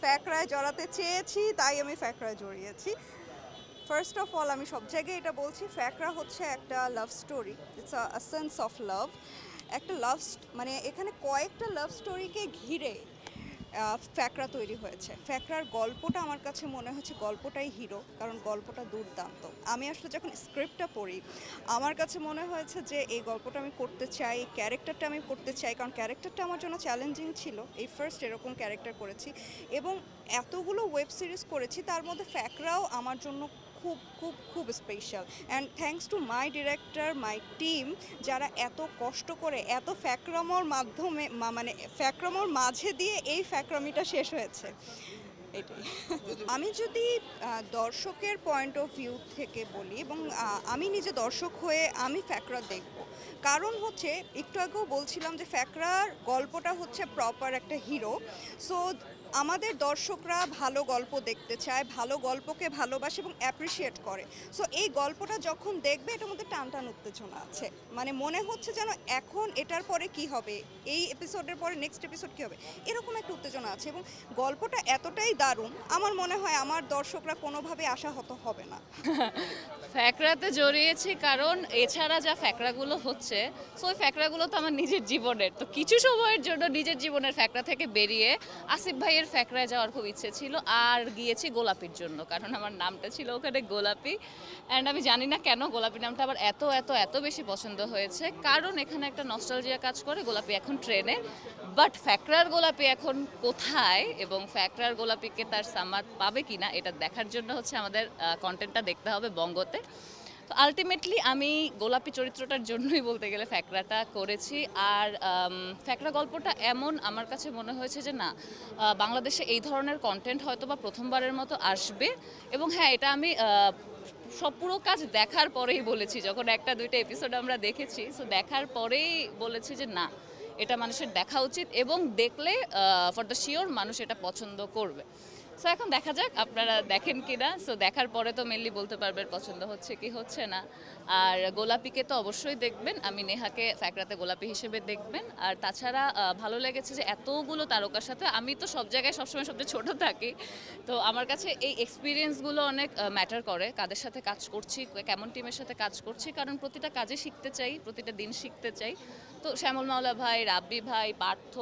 ফ্যাকরায় জড়াতে চেয়েছি, তাই আমি ফ্যাকরায় জড়িয়েছি। ফার্স্ট অফ অল আমি সব জায়গায় এটা বলছি, ফ্যাকরা হচ্ছে একটা love story, it's a sense of love. একটা মানে এখানে কয়েকটা লাভ স্টোরিকে ঘিরে ফ্যাকরা তৈরি হয়েছে। ফ্যাকরার গল্পটা আমার কাছে মনে হচ্ছে গল্পটাই হিরো, কারণ গল্পটা দুর্দান্ত। আমি আসলে যখন স্ক্রিপ্টটা পড়ি আমার কাছে মনে হয়েছে যে এই গল্পটা আমি করতে চাই, ক্যারেক্টারটা আমি করতে চাই, কারণ ক্যারেক্টারটা আমার জন্য চ্যালেঞ্জিং ছিল। এই ফার্স্ট এরকম ক্যারেক্টার করেছি এবং এতগুলো ওয়েব সিরিজ করেছি, তার মধ্যে ফ্যাকরাও আমার জন্য খুব খুব খুব special. And thanks to my director, my team, যারা এত কষ্ট করে এত ফ্যাকরামোর মাধ্যমে মানে ফ্যাকরামোর মাঝে দিয়ে এই ফ্যাকরামিটা শেষ হয়েছে। এটাই। আমি যদি দর্শকের পয়েন্ট অফ ভিউ থেকে বলি এবং আমি নিজে দর্শক হয়ে আমি ফ্যাকরা দেখব, কারণ হচ্ছে একটু আগেও বলছিলাম যে ফ্যাকরার গল্পটা হচ্ছে প্রপার একটা হিরো। সো আমাদের দর্শকরা ভালো গল্প দেখতে চায়, ভালো গল্পকে ভালোবাসে এবং অ্যাপ্রিসিয়েট করে। সো এই গল্পটা যখন দেখবে এটার মধ্যে টান টান উত্তেজনা আছে, মানে মনে হচ্ছে যেন এখন এটার পরে কি হবে, এই এপিসোডের পরে নেক্সট এপিসোড কী হবে, এরকম একটা উত্তেজনা আছে এবং গল্পটা এতটাই দারুণ, আমার মনে হয় আমার দর্শকরা কোনোভাবে আশাহত হবে না। ফ্যাকরাতে জড়িয়েছি কারণ এছাড়া যা ফ্যাকরাগুলো হচ্ছে, সো ওই ফ্যাকরাগুলো তো আমার নিজের জীবনের, তো কিছু সময়ের জন্য নিজের জীবনের ফ্যাকরা থেকে বেরিয়ে আসিফ ভাইয়ের ফ্যাকরায় যাওয়ার খুব ইচ্ছে ছিল। আর গিয়েছি গোলাপির জন্য, কারণ আমার নামটা ছিল ওখানে গোলাপি। অ্যান্ড আমি জানি না কেন গোলাপি নামটা আবার এত এত এত বেশি পছন্দ হয়েছে, কারণ এখানে একটা নস্টালজিয়া কাজ করে। গোলাপি এখন ট্রেনে, বাট ফ্যাকরার গোলাপি এখন কোথায় এবং ফ্যাকরার গোলাপিকে তার সামাদ পাবে কিনা এটা দেখার জন্য হচ্ছে আমাদের কন্টেন্টটা দেখতে হবে বঙ্গতে। তো আলটিমেটলি আমি গোলাপি চরিত্রটার জন্যই বলতে গেলে ফ্যাকরাটা করেছি। আর ফ্যাকরা গল্পটা এমন আমার কাছে মনে হয়েছে যে না, বাংলাদেশে এই ধরনের কন্টেন্ট হয়তো বা প্রথমবারের মতো আসবে। এবং হ্যাঁ, এটা আমি সব পুরো কাজ দেখার পরেই বলেছি, যখন একটা দুইটা এপিসোড আমরা দেখেছি, সো দেখার পরেই বলেছি যে না, এটা মানুষের দেখা উচিত এবং দেখলে ফর দ্য শিওর মানুষ এটা পছন্দ করবে। সো এখন দেখা যাক আপনারা দেখেন কিনা। সো দেখার পরে তো মেনলি বলতে পারবেন পছন্দ হচ্ছে কি হচ্ছে না। আর গোলাপিকে তো অবশ্যই দেখবেন, আমি নেহাকে ফ্যাকরাতে গোলাপি হিসেবে দেখবেন। আর তাছাড়া ভালো লেগেছে যে এতগুলো তারকার সাথে, আমি তো সব জায়গায় সবসময় সবচেয়ে ছোট থাকি, তো আমার কাছে এই এক্সপিরিয়েন্সগুলো অনেক ম্যাটার করে, কাদের সাথে কাজ করছি, কেমন টিমের সাথে কাজ করছি, কারণ প্রতিটা কাজে শিখতে চাই, প্রতিটা দিন শিখতে চাই। তো শ্যামল মাওলা ভাই, রাব্বি ভাই, পার্থ,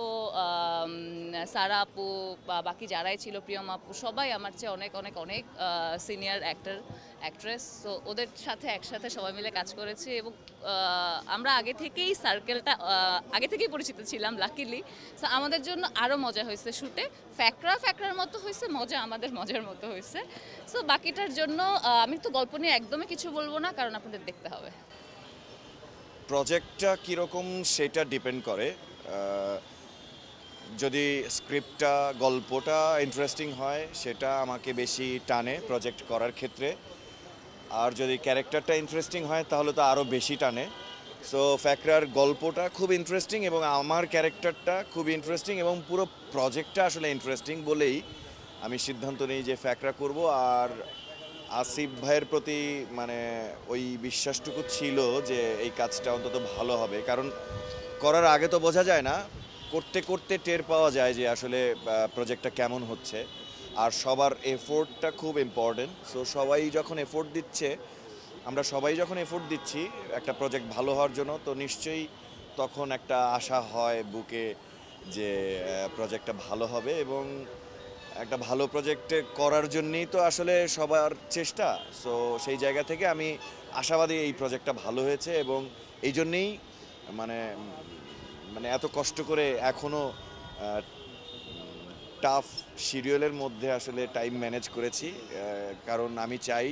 সারা আপু বা বাকি যারাই ছিল, প্রিয়ম আপু, সবাই আমার চেয়ে অনেক অনেক অনেক সিনিয়র অ্যাক্টর অ্যাক্ট্রেস। তো ওদের সাথে একসাথে সবাই মিলে কাজ করেছি এবং আমরা আগে থেকেই সার্কেলটা আগে থেকেই পরিচিত ছিলাম লাকিলি। সো আমাদের জন্য আরও মজা হয়েছে শ্যুটে। ফ্যাকরার মতো হয়েছে মজা, আমাদের মজার মতো হয়েছে। সো বাকিটার জন্য আমি তো গল্প নিয়ে একদমই কিছু বলবো না, কারণ আপনাদের দেখতে হবে। প্রজেক্টটা কীরকম সেটা ডিপেন্ড করে। যদি স্ক্রিপ্টটা গল্পটা ইন্টারেস্টিং হয় সেটা আমাকে বেশি টানে প্রজেক্ট করার ক্ষেত্রে, আর যদি ক্যারেক্টারটা ইন্টারেস্টিং হয় তাহলে তো আরও বেশি টানে। সো ফ্যাকরার গল্পটা খুব ইন্টারেস্টিং এবং আমার ক্যারেক্টারটা খুব ইন্টারেস্টিং এবং পুরো প্রজেক্টটা আসলে ইন্টারেস্টিং বলেই আমি সিদ্ধান্ত নিই যে ফ্যাকরা করব। আর আসিফ ভাইয়ের প্রতি মানে ওই বিশ্বাসটুকু ছিল যে এই কাজটা অন্তত ভালো হবে, কারণ করার আগে তো বোঝা যায় না, করতে করতে টের পাওয়া যায় যে আসলে প্রজেক্টটা কেমন হচ্ছে। আর সবার এফোর্টটা খুব ইম্পর্টেন্ট। সো সবাই যখন এফোর্ট দিচ্ছে, আমরা সবাই যখন এফোর্ট দিচ্ছি একটা প্রজেক্ট ভালো হওয়ার জন্য, তো নিশ্চয়ই তখন একটা আশা হয় বুকে যে প্রজেক্টটা ভালো হবে। এবং একটা ভালো প্রজেক্টে করার জন্যই তো আসলে সবার চেষ্টা। সো সেই জায়গা থেকে আমি আশাবাদী এই প্রজেক্টটা ভালো হয়েছে এবং এই জন্যেই মানে মানে এত কষ্ট করে এখনও টাফ শিডিউলের মধ্যে আসলে টাইম ম্যানেজ করেছি, কারণ আমি চাই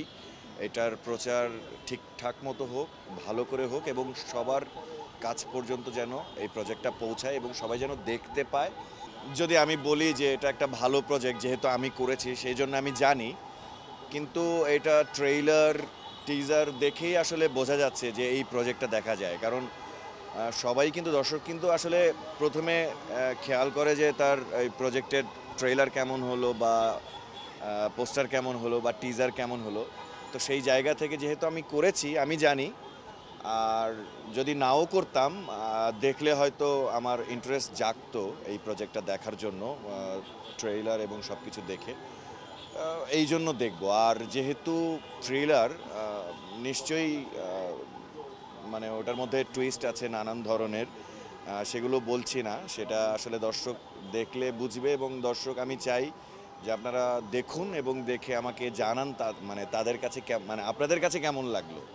এটার প্রচার ঠিকঠাক মতো হোক, ভালো করে হোক এবং সবার কাছ পর্যন্ত যেন এই প্রজেক্টটা পৌঁছায় এবং সবাই যেন দেখতে পায়। যদি আমি বলি যে এটা একটা ভালো প্রজেক্ট যেহেতু আমি করেছি সেই জন্য আমি জানি, কিন্তু এটা ট্রেইলার টিজার দেখেই আসলে বোঝা যাচ্ছে যে এই প্রজেক্টটা দেখা যায়। কারণ সবাই কিন্তু দর্শক কিন্তু আসলে প্রথমে খেয়াল করে যে তার এই প্রজেক্টের ট্রেইলার কেমন হলো বা পোস্টার কেমন হলো বা টিজার কেমন হলো। তো সেই জায়গা থেকে যেহেতু আমি করেছি আমি জানি, আর যদি নাও করতাম দেখলে হয়তো আমার ইন্টারেস্ট জাগতো এই প্রজেক্টটা দেখার জন্য, ট্রেইলার এবং সব কিছু দেখে। এই জন্য দেখব। আর যেহেতু থ্রিলার, নিশ্চয়ই মানে ওটার মধ্যে টুইস্ট আছে নানান ধরনের, সেগুলো বলছি না, সেটা আসলে দর্শক দেখলে বুঝবে। এবং দর্শক আমি চাই যে আপনারা দেখুন এবং দেখে আমাকে জানান মানে তাদের কাছে মানে আপনাদের কাছে কেমন লাগলো।